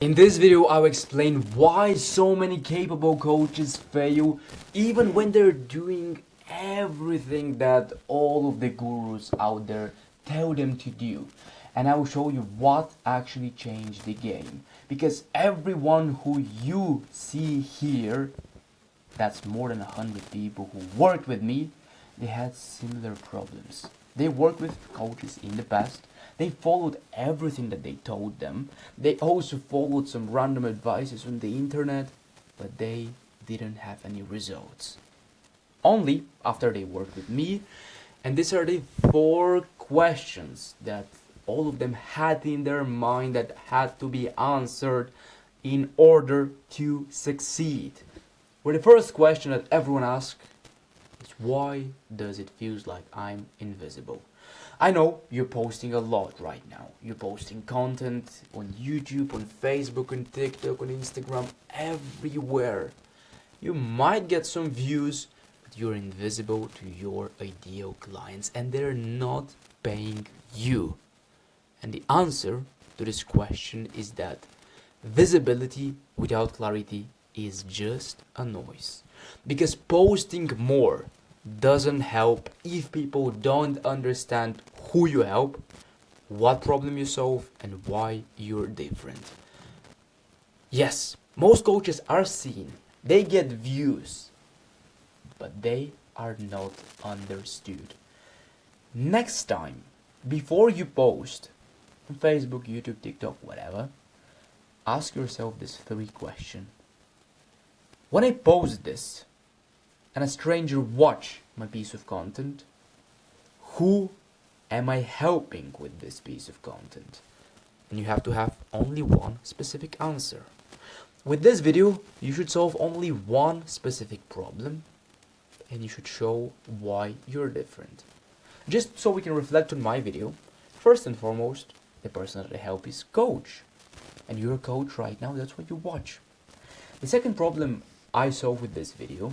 In this video, I'll explain why so many capable coaches fail even when they're doing everything that all of the gurus out there tell them to do. And I will show you what actually changed the game. Because everyone who you see here, that's more than 100 people who worked with me, they had similar problems. They worked with coaches in the past. They followed everything that they told them. They also followed some random advices on the internet, but they didn't have any results. Only after they worked with me, and these are the 4 questions that all of them had in their mind that had to be answered in order to succeed. Where the first question that everyone asks is, why does it feel like I'm invisible? I know you're posting a lot right now. You're posting content on YouTube, on Facebook, on TikTok, on Instagram, everywhere. You might get some views, but you're invisible to your ideal clients and they're not paying you. And the answer to this question is that visibility without clarity is just a noise. Because posting more doesn't help if people don't understand who you help, what problem you solve, and why you're different. Yes, most coaches are seen, they get views, but they are not understood. Next time, before you post on Facebook, YouTube, TikTok, whatever, ask yourself this 3 questions. When I post this, and a stranger watch my piece of content, who am I helping with this piece of content? And you have to have only one specific answer. With this video, you should solve only one specific problem and you should show why you're different. Just so we can reflect on my video, first and foremost, the person that I help is coach. And you're a coach right now, that's what you watch. The second problem I solve with this video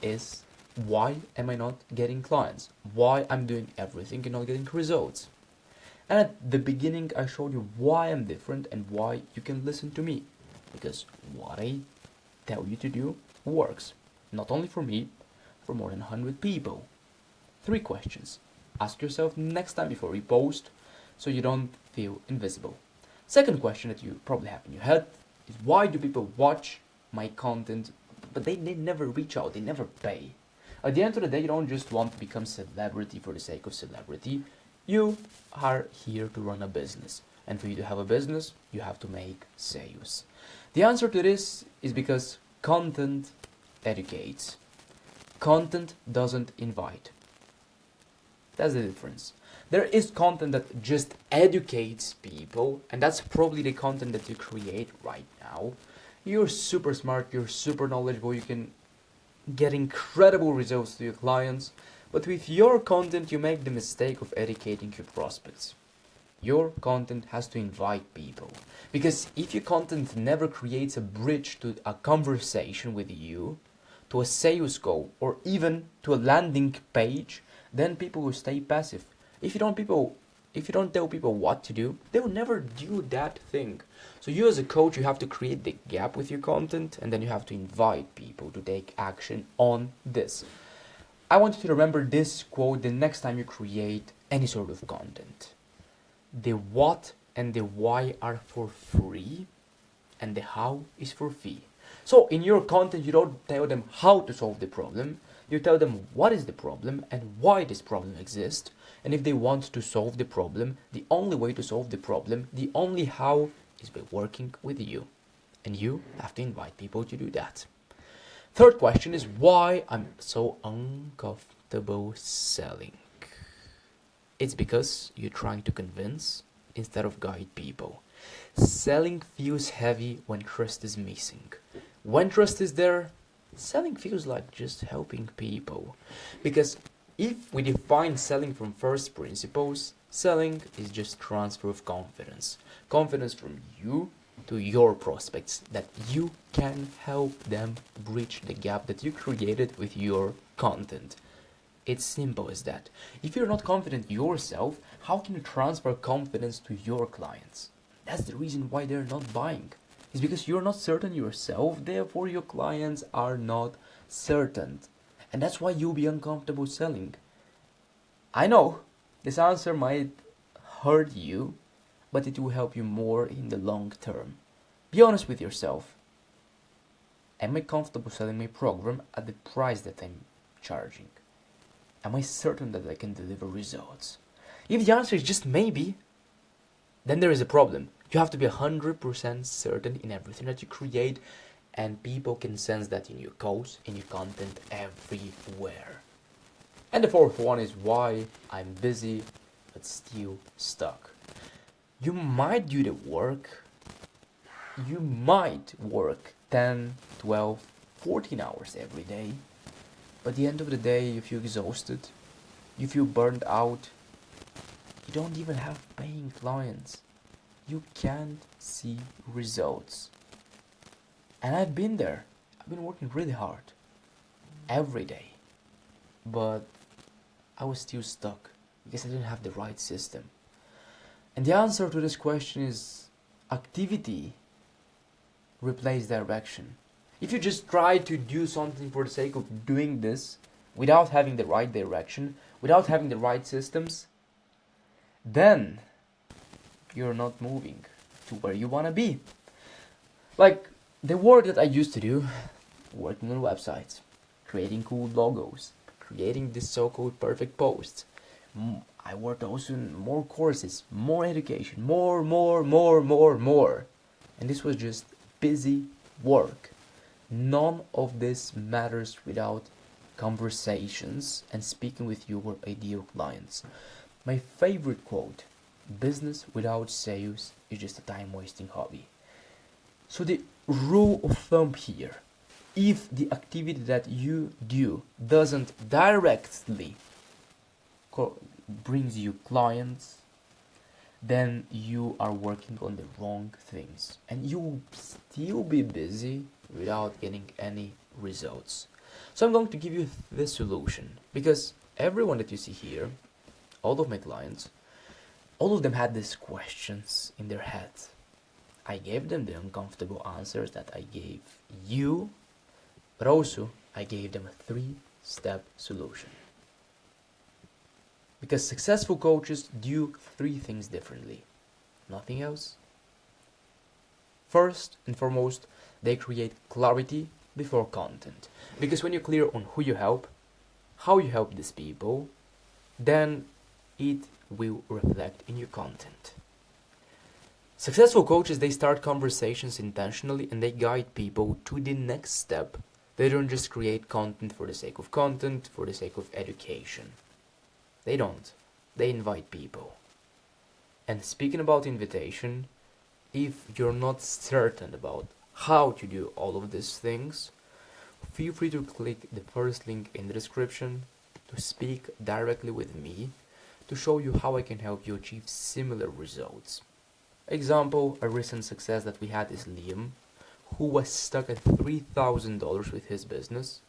is, why am I not getting clients? Why I'm doing everything and not getting results? And at the beginning I showed you why I'm different and why you can listen to me. Because what I tell you to do works. Not only for me, for more than 100 people. 3 questions. Ask yourself next time before you post so you don't feel invisible. Second question that you probably have in your head is, why do people watch my content but they never reach out, they never pay? At the end of the day, you don't just want to become celebrity for the sake of celebrity. You are here to run a business. And for you to have a business, you have to make sales. The answer to this is because content educates. Content doesn't invite. That's the difference. There is content that just educates people, and that's probably the content that you create right now. You're super smart, you're super knowledgeable, you can get incredible results to your clients, but with your content you make the mistake of educating your prospects. Your content has to invite people, because if your content never creates a bridge to a conversation with you, to a sales goal, or even to a landing page, then people will stay passive. If you don't tell people what to do, they will never do that thing. So you as a coach, you have to create the gap with your content, and then you have to invite people to take action on this. I want you to remember this quote the next time you create any sort of content. The what and the why are for free, and the how is for fee. So in your content, you don't tell them how to solve the problem. You tell them what is the problem and why this problem exists. And if they want to solve the problem, the only way to solve the problem, the only how, is by working with you. And you have to invite people to do that. Third question is, why I'm so uncomfortable selling. It's because you're trying to convince instead of guide people. Selling feels heavy when trust is missing. When trust is there, selling feels like just helping people. Because if we define selling from first principles, selling is just transfer of confidence. Confidence from you to your prospects that you can help them bridge the gap that you created with your content. It's simple as that. If you're not confident yourself, how can you transfer confidence to your clients? That's the reason why they're not buying. It's because you're not certain yourself, therefore your clients are not certain. And that's why you'll be uncomfortable selling. I know this answer might hurt you, but it will help you more in the long term. Be honest with yourself. Am I comfortable selling my program at the price that I'm charging? Am I certain that I can deliver results? If the answer is just maybe, then there is a problem. You have to be 100% certain in everything that you create, and people can sense that in your codes, in your content, everywhere. And the fourth one is why I'm busy but still stuck. You might do the work, you might work 10, 12, 14 hours every day, but at the end of the day you feel exhausted, you feel burned out, you don't even have paying clients, you can't see results. And I've been there. I've been working really hard every day, but I was still stuck because I didn't have the right system. And the answer to this question is activity replaces direction. If you just try to do something for the sake of doing this without having the right direction, without having the right systems, then you're not moving to where you want to be. Like the work that I used to do, working on websites, creating cool logos, creating this so-called perfect posts. I worked also in more courses, more education, more. And this was just busy work. None of this matters without conversations and speaking with your ideal clients. My favorite quote, business without sales is just a time-wasting hobby. So the rule of thumb here, if the activity that you do doesn't directly brings you clients, then you are working on the wrong things and you will still be busy without getting any results. So I'm going to give you the solution, because everyone that you see here, all of my clients, all of them had these questions in their heads. I gave them the uncomfortable answers that I gave you, but also I gave them a 3-step solution. Because successful coaches do 3 things differently. Nothing else. First and foremost, they create clarity before content. Because when you're clear on who you help, how you help these people, then it will reflect in your content. Successful coaches, they start conversations intentionally and they guide people to the next step. They don't just create content for the sake of content, for the sake of education. They don't. They invite people. And speaking about invitation, if you're not certain about how to do all of these things, feel free to click the first link in the description to speak directly with me to show you how I can help you achieve similar results. Example, a recent success that we had is Liam, who was stuck at $3,000 with his business,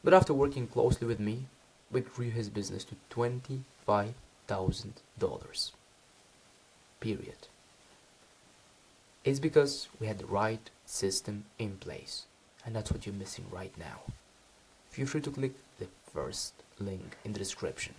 but after working closely with me, we grew his business to $25,000. Period. It's because we had the right system in place, and that's what you're missing right now. Feel free to click the first link in the description.